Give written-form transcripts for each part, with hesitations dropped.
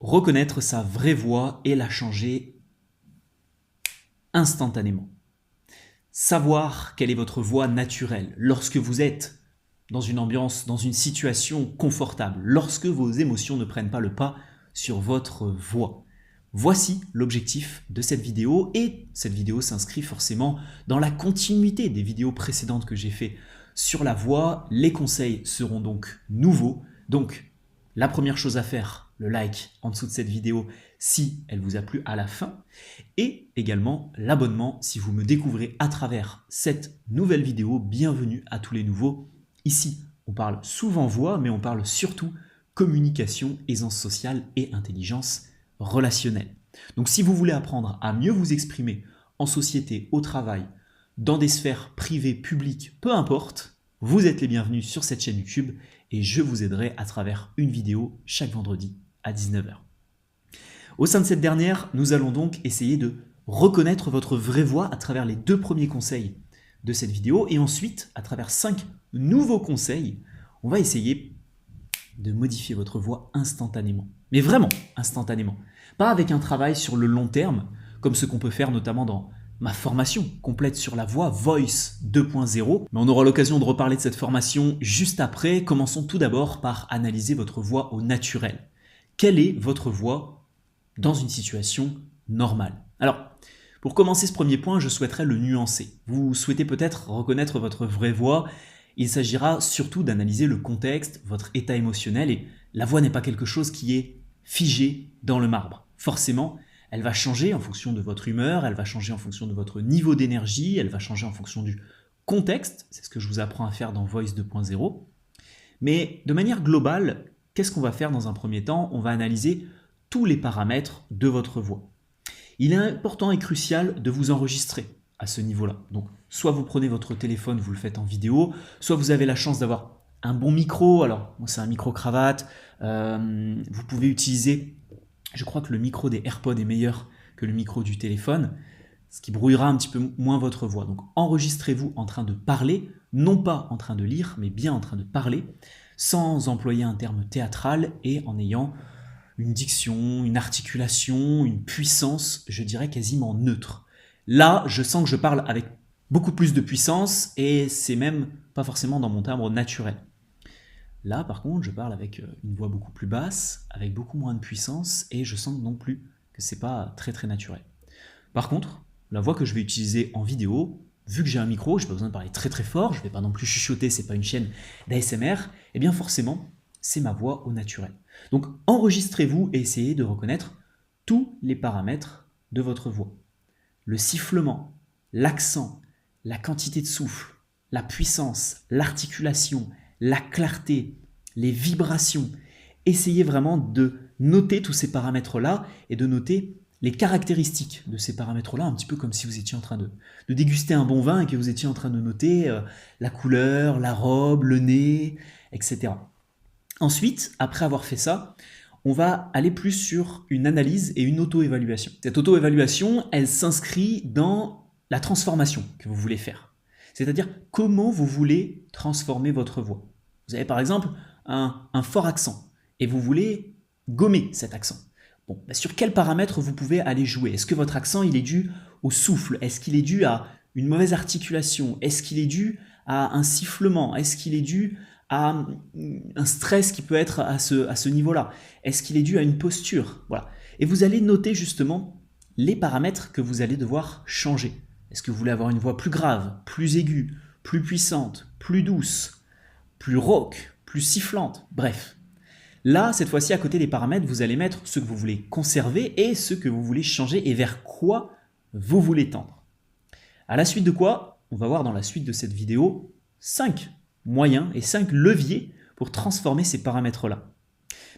reconnaître sa vraie voix et la changer instantanément. Savoir quelle est votre voix naturelle lorsque vous êtes dans une ambiance, dans une situation confortable, lorsque vos émotions ne prennent pas le pas sur votre voix. Voici l'objectif de cette vidéo et cette vidéo s'inscrit forcément dans la continuité des vidéos précédentes que j'ai fait sur la voix. Les conseils seront donc nouveaux. Donc, la première chose à faire, le like en dessous de cette vidéo si elle vous a plu à la fin et également l'abonnement si vous me découvrez à travers cette nouvelle vidéo. Bienvenue à tous les nouveaux. Ici, on parle souvent voix, mais on parle surtout communication, aisance sociale et intelligence relationnelle. Donc si vous voulez apprendre à mieux vous exprimer en société, au travail, dans des sphères privées, publiques, peu importe, vous êtes les bienvenus sur cette chaîne YouTube et je vous aiderai à travers une vidéo chaque vendredi à 19 h. Au sein de cette dernière, nous allons donc essayer de reconnaître votre vraie voix à travers les 2 premiers conseils de cette vidéo et ensuite, à travers 5 nouveaux conseils, on va essayer de modifier votre voix instantanément. Mais vraiment instantanément. Pas avec un travail sur le long terme, comme ce qu'on peut faire notamment dans ma formation complète sur la voix Voice 2.0. Mais on aura l'occasion de reparler de cette formation juste après. Commençons tout d'abord par analyser votre voix au naturel. Quelle est votre voix dans une situation normale? Alors, pour commencer ce premier point, je souhaiterais le nuancer. Vous souhaitez peut-être reconnaître votre vraie voix. Il s'agira surtout d'analyser le contexte, votre état émotionnel, et la voix n'est pas quelque chose qui est figé dans le marbre. Forcément, elle va changer en fonction de votre humeur, elle va changer en fonction de votre niveau d'énergie, elle va changer en fonction du contexte, c'est ce que je vous apprends à faire dans Voice 2.0. Mais de manière globale, qu'est-ce qu'on va faire dans un premier temps? On va analyser tous les paramètres de votre voix. Il est important et crucial de vous enregistrer à ce niveau-là. Donc, soit vous prenez votre téléphone, vous le faites en vidéo, soit vous avez la chance d'avoir un bon micro. Alors, moi, c'est un micro-cravate. Vous pouvez utiliser, je crois que le micro des AirPods est meilleur que le micro du téléphone, ce qui brouillera un petit peu moins votre voix. Donc, enregistrez-vous en train de parler, non pas en train de lire, mais bien en train de parler, sans employer un terme théâtral et en ayant une diction, une articulation, une puissance, je dirais quasiment neutre. Là, je sens que je parle avec beaucoup plus de puissance et c'est même pas forcément dans mon timbre naturel. Là, par contre, je parle avec une voix beaucoup plus basse, avec beaucoup moins de puissance et je sens non plus que c'est pas très naturel. Par contre, la voix que je vais utiliser en vidéo, vu que j'ai un micro, je n'ai pas besoin de parler très fort, je ne vais pas non plus chuchoter, c'est pas une chaîne d'ASMR, et bien forcément, c'est ma voix au naturel. Donc enregistrez-vous et essayez de reconnaître tous les paramètres de votre voix. Le sifflement, l'accent, la quantité de souffle, la puissance, l'articulation, la clarté, les vibrations. Essayez vraiment de noter tous ces paramètres-là et de noter les caractéristiques de ces paramètres-là, un petit peu comme si vous étiez en train de déguster un bon vin et que vous étiez en train de noter la couleur, la robe, le nez, etc. Ensuite, après avoir fait ça, on va aller plus sur une analyse et une auto-évaluation. Cette auto-évaluation, elle s'inscrit dans la transformation que vous voulez faire. C'est-à-dire comment vous voulez transformer votre voix. Vous avez par exemple un fort accent et vous voulez gommer cet accent. Bon, sur quels paramètres vous pouvez aller jouer? Est-ce que votre accent il est dû au souffle? Est-ce qu'il est dû à une mauvaise articulation? Est-ce qu'il est dû à un sifflement? Est-ce qu'il est dû à un stress qui peut être à ce niveau-là? Est-ce qu'il est dû à une posture? Voilà. Et vous allez noter justement les paramètres que vous allez devoir changer. Est-ce que vous voulez avoir une voix plus grave, plus aiguë, plus puissante, plus douce, plus rauque, plus sifflante? Bref. Là, cette fois-ci, à côté des paramètres, vous allez mettre ce que vous voulez conserver et ce que vous voulez changer et vers quoi vous voulez tendre. À la suite de quoi, on va voir dans la suite de cette vidéo 5 moyens et 5 leviers pour transformer ces paramètres-là.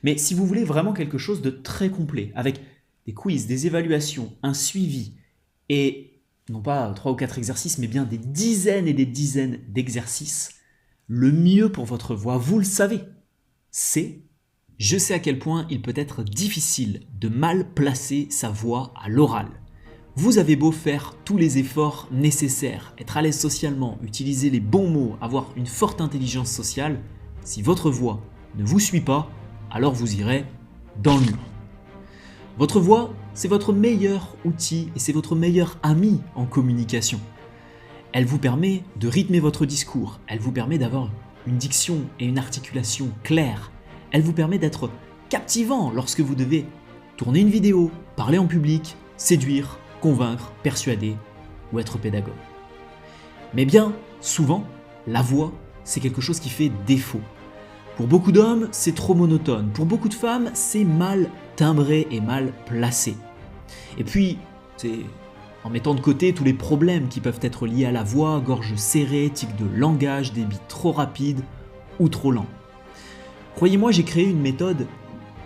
Mais si vous voulez vraiment quelque chose de très complet, avec des quiz, des évaluations, un suivi et non pas 3 ou 4 exercices, mais bien des dizaines et des dizaines d'exercices, le mieux pour votre voix, vous le savez, c'est: je sais à quel point il peut être difficile de mal placer sa voix à l'oral. Vous avez beau faire tous les efforts nécessaires, être à l'aise socialement, utiliser les bons mots, avoir une forte intelligence sociale, si votre voix ne vous suit pas, alors vous irez dans le mur. Votre voix, c'est votre meilleur outil et c'est votre meilleur ami en communication. Elle vous permet de rythmer votre discours, elle vous permet d'avoir une diction et une articulation claires, elle vous permet d'être captivant lorsque vous devez tourner une vidéo, parler en public, séduire, convaincre, persuader ou être pédagogue. Mais bien souvent, la voix, c'est quelque chose qui fait défaut. Pour beaucoup d'hommes, c'est trop monotone. Pour beaucoup de femmes, c'est mal timbré et mal placé. Et puis, c'est en mettant de côté tous les problèmes qui peuvent être liés à la voix, gorge serrée, tic de langage, débit trop rapide ou trop lent. Croyez-moi, j'ai créé une méthode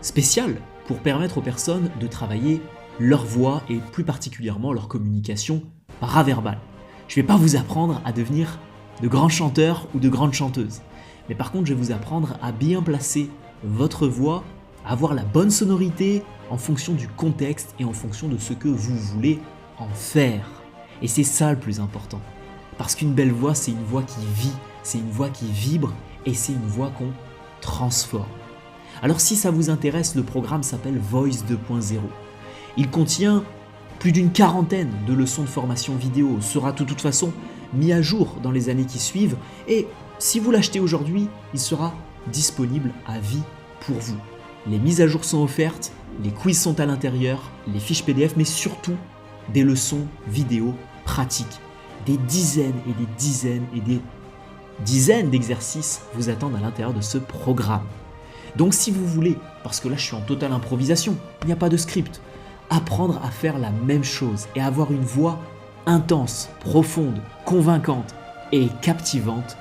spéciale pour permettre aux personnes de travailler leur voix et plus particulièrement leur communication paraverbale. Je ne vais pas vous apprendre à devenir de grands chanteurs ou de grandes chanteuses. Mais par contre, je vais vous apprendre à bien placer votre voix, à avoir la bonne sonorité en fonction du contexte et en fonction de ce que vous voulez en faire. Et c'est ça le plus important. Parce qu'une belle voix, c'est une voix qui vit, c'est une voix qui vibre et c'est une voix qu'on transforme. Alors si ça vous intéresse, le programme s'appelle Voice 2.0. Il contient plus d'une quarantaine de leçons de formation vidéo, sera de toute façon mis à jour dans les années qui suivent et si vous l'achetez aujourd'hui, il sera disponible à vie pour vous. Les mises à jour sont offertes, les quiz sont à l'intérieur, les fiches PDF, mais surtout des leçons vidéo pratiques. Des dizaines et des dizaines et des dizaines d'exercices vous attendent à l'intérieur de ce programme. Donc si vous voulez, parce que là je suis en totale improvisation, il n'y a pas de script, apprendre à faire la même chose et avoir une voix intense, profonde, convaincante et captivante,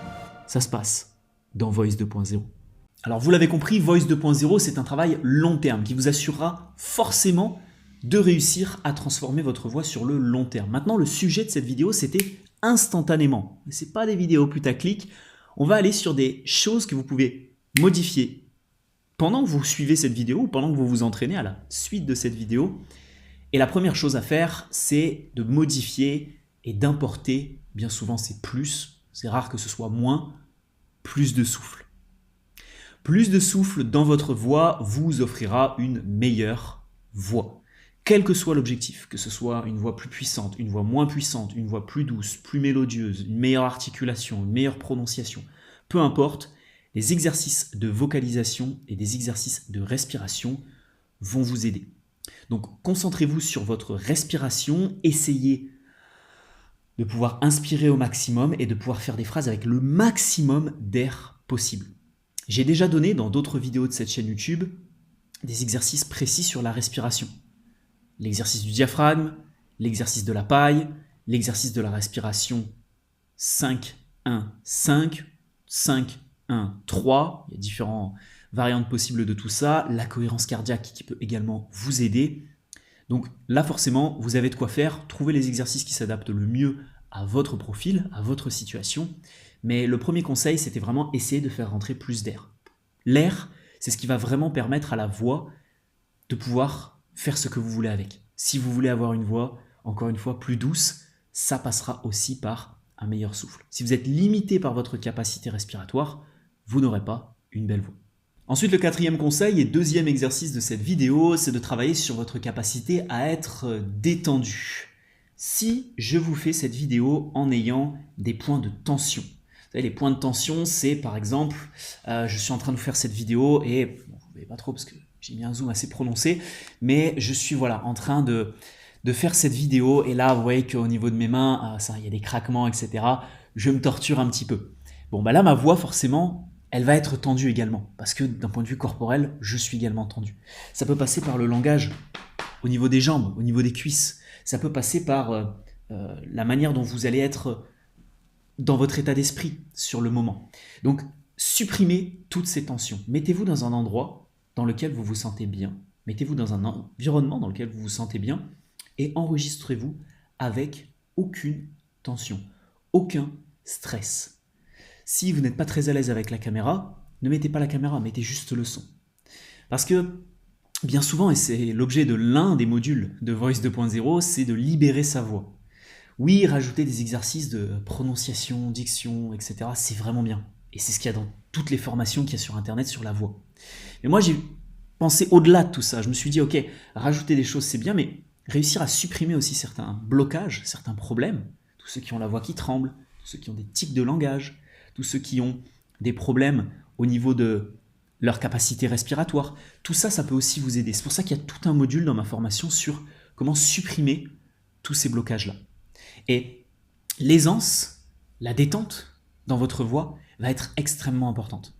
ça se passe dans Voice 2.0. Alors vous l'avez compris, Voice 2.0, c'est un travail long terme qui vous assurera forcément de réussir à transformer votre voix sur le long terme. Maintenant, le sujet de cette vidéo, c'était instantanément. Ce n'est pas des vidéos putaclic. On va aller sur des choses que vous pouvez modifier pendant que vous suivez cette vidéo ou pendant que vous vous entraînez à la suite de cette vidéo. Et la première chose à faire, c'est de modifier et d'importer, bien souvent c'est plus, c'est rare que ce soit moins, plus de souffle. Plus de souffle dans votre voix vous offrira une meilleure voix. Quel que soit l'objectif, que ce soit une voix plus puissante, une voix moins puissante, une voix plus douce, plus mélodieuse, une meilleure articulation, une meilleure prononciation, peu importe, les exercices de vocalisation et des exercices de respiration vont vous aider. Donc concentrez-vous sur votre respiration, essayez de pouvoir inspirer au maximum et de pouvoir faire des phrases avec le maximum d'air possible. J'ai déjà donné dans d'autres vidéos de cette chaîne YouTube des exercices précis sur la respiration. L'exercice du diaphragme, l'exercice de la paille, l'exercice de la respiration 5-1-5, 5-1-3, il y a différentes variantes possibles de tout ça, la cohérence cardiaque qui peut également vous aider. Donc là forcément, vous avez de quoi faire, trouvez les exercices qui s'adaptent le mieux à votre profil, à votre situation. Mais le premier conseil, c'était vraiment essayer de faire rentrer plus d'air. L'air, c'est ce qui va vraiment permettre à la voix de pouvoir faire ce que vous voulez avec. Si vous voulez avoir une voix, encore une fois, plus douce, ça passera aussi par un meilleur souffle. Si vous êtes limité par votre capacité respiratoire, vous n'aurez pas une belle voix. Ensuite, le quatrième conseil et deuxième exercice de cette vidéo, c'est de travailler sur votre capacité à être détendu. Si je vous fais cette vidéo en ayant des points de tension, vous savez, les points de tension, c'est par exemple, je suis en train de vous faire cette vidéo et, bon, vous ne voyez pas trop parce que j'ai mis un zoom assez prononcé, mais je suis en train de faire cette vidéo et là, vous voyez qu'au niveau de mes mains, il y a des craquements, etc. Je me torture un petit peu. Bon, bah là, ma voix, forcément, elle va être tendue également, parce que d'un point de vue corporel, je suis également tendu. Ça peut passer par le langage au niveau des jambes, au niveau des cuisses. Ça peut passer par la manière dont vous allez être dans votre état d'esprit sur le moment. Donc, supprimez toutes ces tensions. Mettez-vous dans un endroit dans lequel vous vous sentez bien. Mettez-vous dans un environnement dans lequel vous vous sentez bien et enregistrez-vous avec aucune tension, aucun stress. Si vous n'êtes pas très à l'aise avec la caméra, ne mettez pas la caméra, mettez juste le son. Parce que bien souvent, et c'est l'objet de l'un des modules de Voice 2.0, c'est de libérer sa voix. Oui, rajouter des exercices de prononciation, diction, etc., c'est vraiment bien. Et c'est ce qu'il y a dans toutes les formations qu'il y a sur Internet sur la voix. Mais moi, j'ai penser au-delà de tout ça. Je me suis dit, ok, rajouter des choses c'est bien, mais réussir à supprimer aussi certains blocages, certains problèmes, tous ceux qui ont la voix qui tremble, tous ceux qui ont des tics de langage, tous ceux qui ont des problèmes au niveau de leur capacité respiratoire, tout ça, ça peut aussi vous aider. C'est pour ça qu'il y a tout un module dans ma formation sur comment supprimer tous ces blocages-là. Et l'aisance, la détente dans votre voix va être extrêmement importante.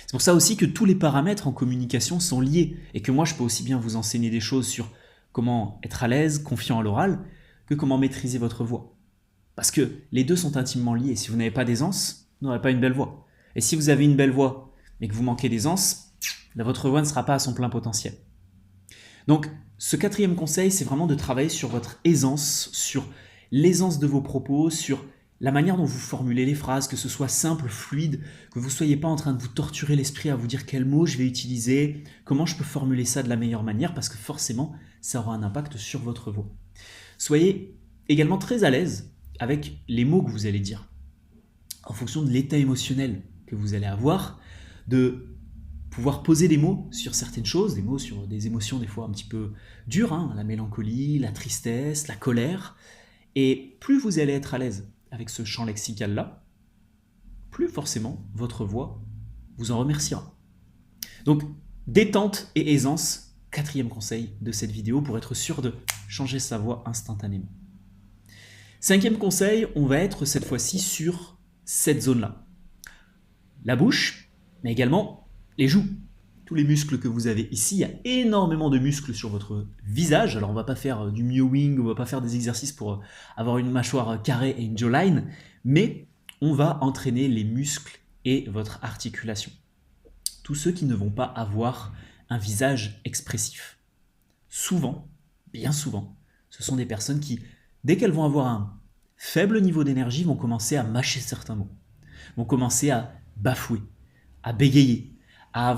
C'est pour ça aussi que tous les paramètres en communication sont liés et que moi je peux aussi bien vous enseigner des choses sur comment être à l'aise, confiant à l'oral, que comment maîtriser votre voix. Parce que les deux sont intimement liés. Si vous n'avez pas d'aisance, vous n'aurez pas une belle voix. Et si vous avez une belle voix mais que vous manquez d'aisance, votre voix ne sera pas à son plein potentiel. Donc ce quatrième conseil, c'est vraiment de travailler sur votre aisance, sur l'aisance de vos propos, sur la manière dont vous formulez les phrases, que ce soit simple, fluide, que vous ne soyez pas en train de vous torturer l'esprit à vous dire quel mot je vais utiliser, comment je peux formuler ça de la meilleure manière, parce que forcément, ça aura un impact sur votre voix. Soyez également très à l'aise avec les mots que vous allez dire, en fonction de l'état émotionnel que vous allez avoir, de pouvoir poser des mots sur certaines choses, des mots sur des émotions des fois un petit peu dures, hein, la mélancolie, la tristesse, la colère, et plus vous allez être à l'aise avec ce champ lexical-là, plus forcément votre voix vous en remerciera. Donc, détente et aisance, quatrième conseil de cette vidéo pour être sûr de changer sa voix instantanément. Cinquième conseil, on va être cette fois-ci sur cette zone-là. La bouche, mais également les joues. Tous les muscles que vous avez ici, il y a énormément de muscles sur votre visage. Alors on ne va pas faire du mewing, on ne va pas faire des exercices pour avoir une mâchoire carrée et une jawline, mais on va entraîner les muscles et votre articulation. Tous ceux qui ne vont pas avoir un visage expressif. Souvent, bien souvent, ce sont des personnes qui, dès qu'elles vont avoir un faible niveau d'énergie, vont commencer à mâcher certains mots, vont commencer à bafouer, à bégayer, à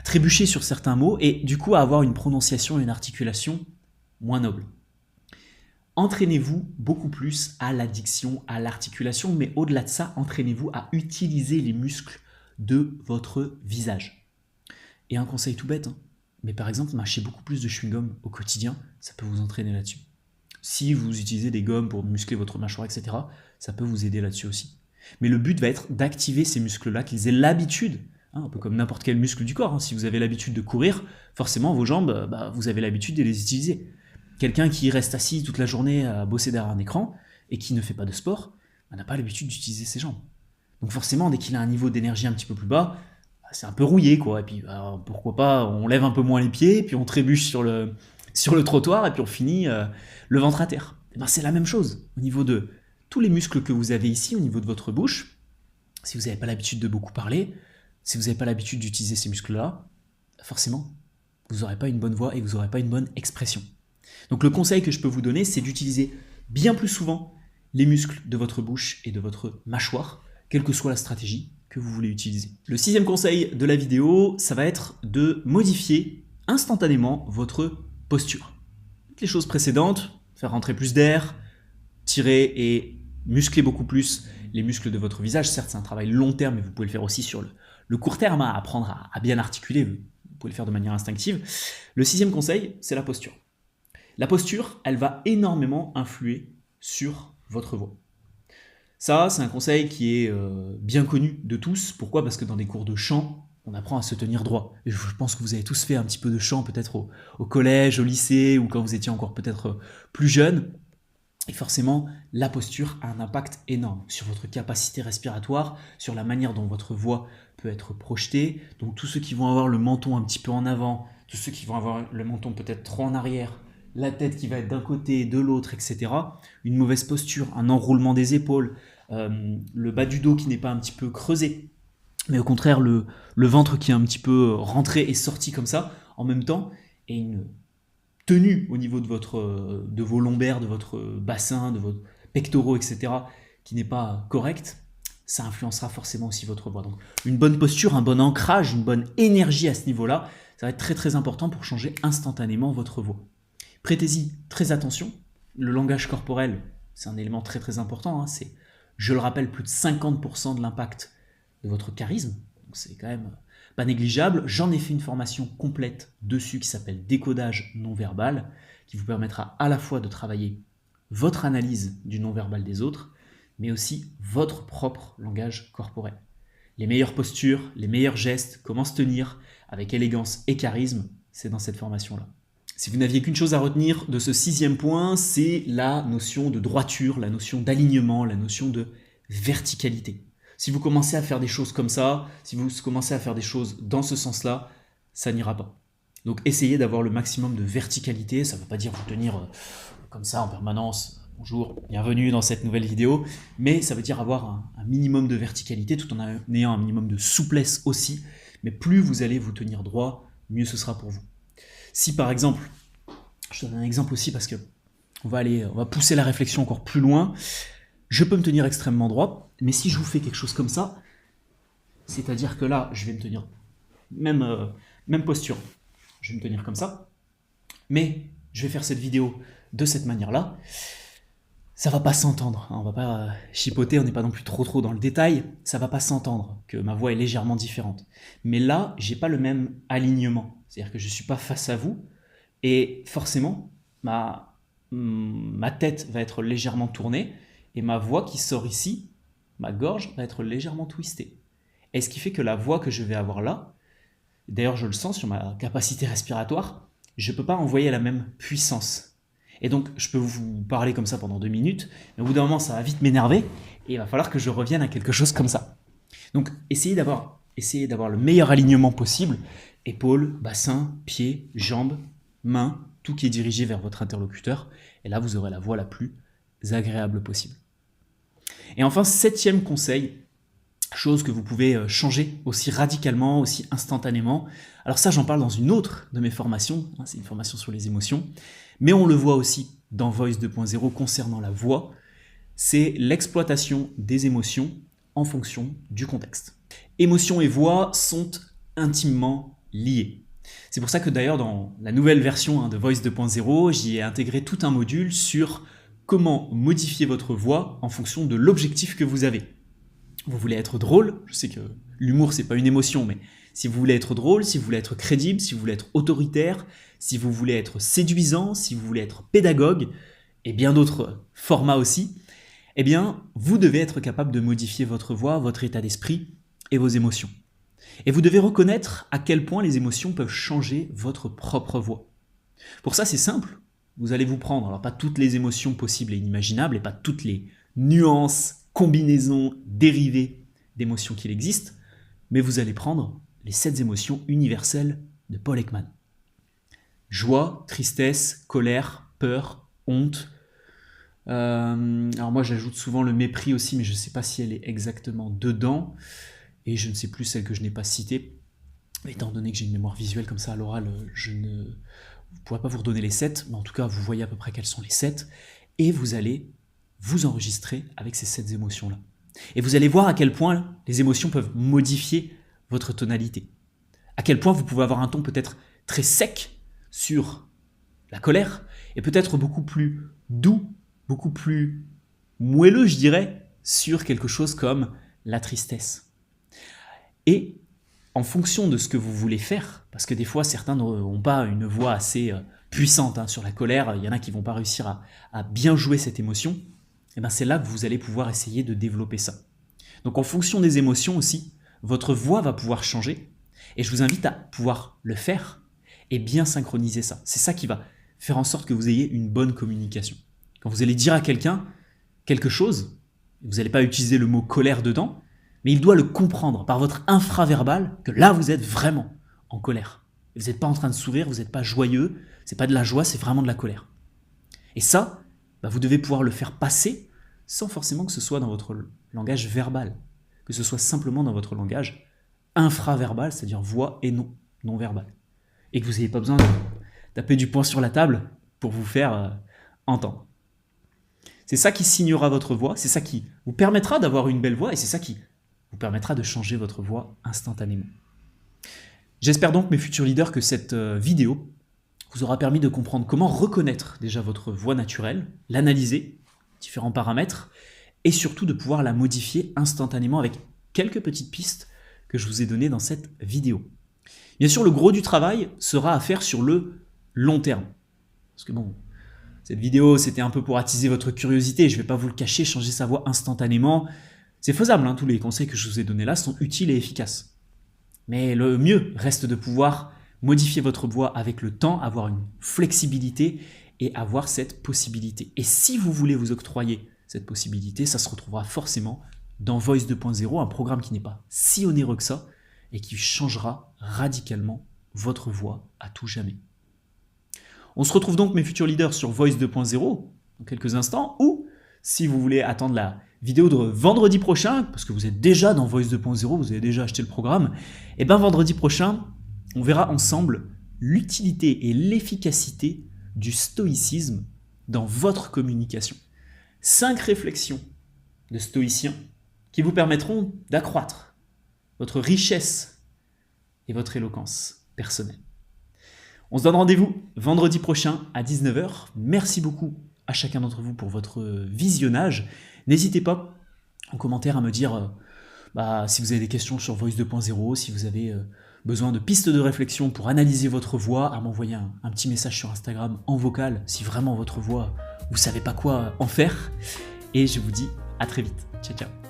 trébucher sur certains mots et du coup à avoir une prononciation et une articulation moins noble. Entraînez-vous beaucoup plus à la diction, à l'articulation, mais au-delà de ça, entraînez-vous à utiliser les muscles de votre visage. Et un conseil tout bête, hein, mais par exemple, mâcher beaucoup plus de chewing-gum au quotidien, ça peut vous entraîner là-dessus. Si vous utilisez des gommes pour muscler votre mâchoire, etc., ça peut vous aider là-dessus aussi. Mais le but va être d'activer ces muscles-là, qu'ils aient l'habitude, un peu comme n'importe quel muscle du corps. Si vous avez l'habitude de courir, forcément vos jambes, vous avez l'habitude de les utiliser. Quelqu'un qui reste assis toute la journée à bosser derrière un écran et qui ne fait pas de sport, n'a pas l'habitude d'utiliser ses jambes. Donc forcément, dès qu'il a un niveau d'énergie un petit peu plus bas, c'est un peu rouillé, quoi. Et puis pourquoi pas, on lève un peu moins les pieds, puis on trébuche sur le trottoir et puis on finit le ventre à terre. C'est la même chose au niveau de tous les muscles que vous avez ici, au niveau de votre bouche. Si vous n'avez pas l'habitude de beaucoup parler, si vous n'avez pas l'habitude d'utiliser ces muscles-là, forcément, vous n'aurez pas une bonne voix et vous n'aurez pas une bonne expression. Donc le conseil que je peux vous donner, c'est d'utiliser bien plus souvent les muscles de votre bouche et de votre mâchoire, quelle que soit la stratégie que vous voulez utiliser. Le sixième conseil de la vidéo, ça va être de modifier instantanément votre posture. Toutes les choses précédentes, faire rentrer plus d'air, tirer et muscler beaucoup plus les muscles de votre visage. Certes, c'est un travail long terme, mais vous pouvez le faire aussi sur le court terme, à apprendre à bien articuler. Vous pouvez le faire de manière instinctive. Le sixième conseil, c'est la posture. La posture, elle va énormément influer sur votre voix. Ça, c'est un conseil qui est bien connu de tous. Pourquoi ? Parce que dans des cours de chant, on apprend à se tenir droit. Et je pense que vous avez tous fait un petit peu de chant, peut-être au collège, au lycée, ou quand vous étiez encore peut-être plus jeune. Et forcément, la posture a un impact énorme sur votre capacité respiratoire, sur la manière dont votre voix peut être projetée. Donc tous ceux qui vont avoir le menton un petit peu en avant, tous ceux qui vont avoir le menton peut-être trop en arrière, la tête qui va être d'un côté, de l'autre, etc. Une mauvaise posture, un enroulement des épaules, le bas du dos qui n'est pas un petit peu creusé, mais au contraire le ventre qui est un petit peu rentré et sorti comme ça, en même temps, et une tenue au niveau de vos lombaires, de votre bassin, de vos pectoraux, etc., qui n'est pas correcte, ça influencera forcément aussi votre voix. Donc une bonne posture, un bon ancrage, une bonne énergie à ce niveau-là, ça va être très très important pour changer instantanément votre voix. Prêtez-y très attention. Le langage corporel, c'est un élément très très important. C'est, je le rappelle, plus de 50% de l'impact de votre charisme. Donc c'est quand même pas négligeable. J'en ai fait une formation complète dessus qui s'appelle décodage non-verbal, qui vous permettra à la fois de travailler votre analyse du non-verbal des autres, mais aussi votre propre langage corporel. Les meilleures postures, les meilleurs gestes, comment se tenir avec élégance et charisme, c'est dans cette formation-là. Si vous n'aviez qu'une chose à retenir de ce 6e point, c'est la notion de droiture, la notion d'alignement, la notion de verticalité. Si vous commencez à faire des choses comme ça, si vous commencez à faire des choses dans ce sens-là, ça n'ira pas. Donc essayez d'avoir le maximum de verticalité, ça ne veut pas dire vous tenir comme ça en permanence. Bonjour, bienvenue dans cette nouvelle vidéo, mais ça veut dire avoir un minimum de verticalité tout en ayant un minimum de souplesse aussi, mais plus vous allez vous tenir droit, mieux ce sera pour vous. Si par exemple, je donne un exemple aussi parce que on va pousser la réflexion encore plus loin, je peux me tenir extrêmement droit, mais si je vous fais quelque chose comme ça, c'est-à-dire que là, je vais me tenir même posture, je vais me tenir comme ça, mais je vais faire cette vidéo de cette manière-là, ça va pas s'entendre, on va pas chipoter, on n'est pas non plus trop dans le détail, ça va pas s'entendre que ma voix est légèrement différente. Mais là, j'ai pas le même alignement, c'est-à-dire que je suis pas face à vous, et forcément, ma tête va être légèrement tournée, et ma voix qui sort ici, ma gorge va être légèrement twistée. Et ce qui fait que la voix que je vais avoir là, d'ailleurs je le sens sur ma capacité respiratoire, je peux pas envoyer la même puissance. Et donc, je peux vous parler comme ça pendant 2 minutes, mais au bout d'un moment, ça va vite m'énerver, et il va falloir que je revienne à quelque chose comme ça. Donc, essayez d'avoir le meilleur alignement possible, épaules, bassin, pieds, jambes, mains, tout qui est dirigé vers votre interlocuteur, et là, vous aurez la voix la plus agréable possible. Et enfin, 7e conseil, chose que vous pouvez changer aussi radicalement, aussi instantanément. Alors ça, j'en parle dans une autre de mes formations, c'est une formation sur les émotions, mais on le voit aussi dans Voice 2.0 concernant la voix, c'est l'exploitation des émotions en fonction du contexte. Émotions et voix sont intimement liées. C'est pour ça que d'ailleurs dans la nouvelle version de Voice 2.0, j'y ai intégré tout un module sur comment modifier votre voix en fonction de l'objectif que vous avez. Vous voulez être drôle, je sais que l'humour c'est pas une émotion, mais si vous voulez être drôle, si vous voulez être crédible, si vous voulez être autoritaire, si vous voulez être séduisant, si vous voulez être pédagogue, et bien d'autres formats aussi, eh bien vous devez être capable de modifier votre voix, votre état d'esprit et vos émotions. Et vous devez reconnaître à quel point les émotions peuvent changer votre propre voix. Pour ça c'est simple, vous allez vous prendre, alors pas toutes les émotions possibles et inimaginables, et pas toutes les nuances, combinaisons, dérivées d'émotions qu'il existe, mais vous allez prendre les 7 émotions universelles de Paul Ekman. Joie, tristesse, colère, peur, honte. Alors moi j'ajoute souvent le mépris aussi, mais je ne sais pas si elle est exactement dedans, et je ne sais plus celle que je n'ai pas citée. Étant donné que j'ai une mémoire visuelle comme ça à l'oral, je ne pourrais pas vous redonner les 7, mais en tout cas vous voyez à peu près quelles sont les 7, et vous allez vous enregistrer avec ces 7 émotions-là. Et vous allez voir à quel point les émotions peuvent modifier votre tonalité. À quel point vous pouvez avoir un ton peut-être très sec sur la colère, et peut-être beaucoup plus doux, beaucoup plus moelleux, je dirais, sur quelque chose comme la tristesse. Et en fonction de ce que vous voulez faire, parce que des fois certains n'ont pas une voix assez puissante sur la colère, il y en a qui ne vont pas réussir à bien jouer cette émotion, et bien c'est là que vous allez pouvoir essayer de développer ça. Donc en fonction des émotions aussi, votre voix va pouvoir changer, et je vous invite à pouvoir le faire et bien synchroniser ça. C'est ça qui va faire en sorte que vous ayez une bonne communication. Quand vous allez dire à quelqu'un quelque chose, vous n'allez pas utiliser le mot colère dedans, mais il doit le comprendre par votre infraverbal que là vous êtes vraiment en colère. Vous n'êtes pas en train de sourire, vous n'êtes pas joyeux, c'est pas de la joie, c'est vraiment de la colère. Et ça, vous devez pouvoir le faire passer sans forcément que ce soit dans votre langage verbal, que ce soit simplement dans votre langage infraverbal, c'est-à-dire voix et non verbal. Et que vous n'ayez pas besoin de taper du poing sur la table pour vous faire entendre. C'est ça qui signera votre voix, c'est ça qui vous permettra d'avoir une belle voix, et c'est ça qui vous permettra de changer votre voix instantanément. J'espère donc, mes futurs leaders, que cette vidéo vous aura permis de comprendre comment reconnaître déjà votre voix naturelle, l'analyser, différents paramètres, et surtout de pouvoir la modifier instantanément avec quelques petites pistes que je vous ai données dans cette vidéo. Bien sûr, le gros du travail sera à faire sur le long terme. Parce que bon, cette vidéo, c'était un peu pour attiser votre curiosité, je ne vais pas vous le cacher, changer sa voix instantanément. C'est faisable, hein, tous les conseils que je vous ai donnés là sont utiles et efficaces. Mais le mieux reste de pouvoir modifier votre voix avec le temps, avoir une flexibilité et avoir cette possibilité. Et si vous voulez vous octroyer cette possibilité, ça se retrouvera forcément dans Voice 2.0, un programme qui n'est pas si onéreux que ça et qui changera radicalement votre voix à tout jamais. On se retrouve donc, mes futurs leaders, sur Voice 2.0 dans quelques instants, ou si vous voulez attendre la vidéo de vendredi prochain, parce que vous êtes déjà dans Voice 2.0, vous avez déjà acheté le programme, et bien vendredi prochain, on verra ensemble l'utilité et l'efficacité du stoïcisme dans votre communication. 5 réflexions de stoïciens qui vous permettront d'accroître votre richesse et votre éloquence personnelle. On se donne rendez-vous vendredi prochain à 19 h. Merci beaucoup à chacun d'entre vous pour votre visionnage. N'hésitez pas en commentaire à me dire si vous avez des questions sur Voice 2.0, si vous avez besoin de pistes de réflexion pour analyser votre voix, à m'envoyer un petit message sur Instagram en vocal si vraiment votre voix, vous ne savez pas quoi en faire. Et je vous dis à très vite. Ciao, ciao.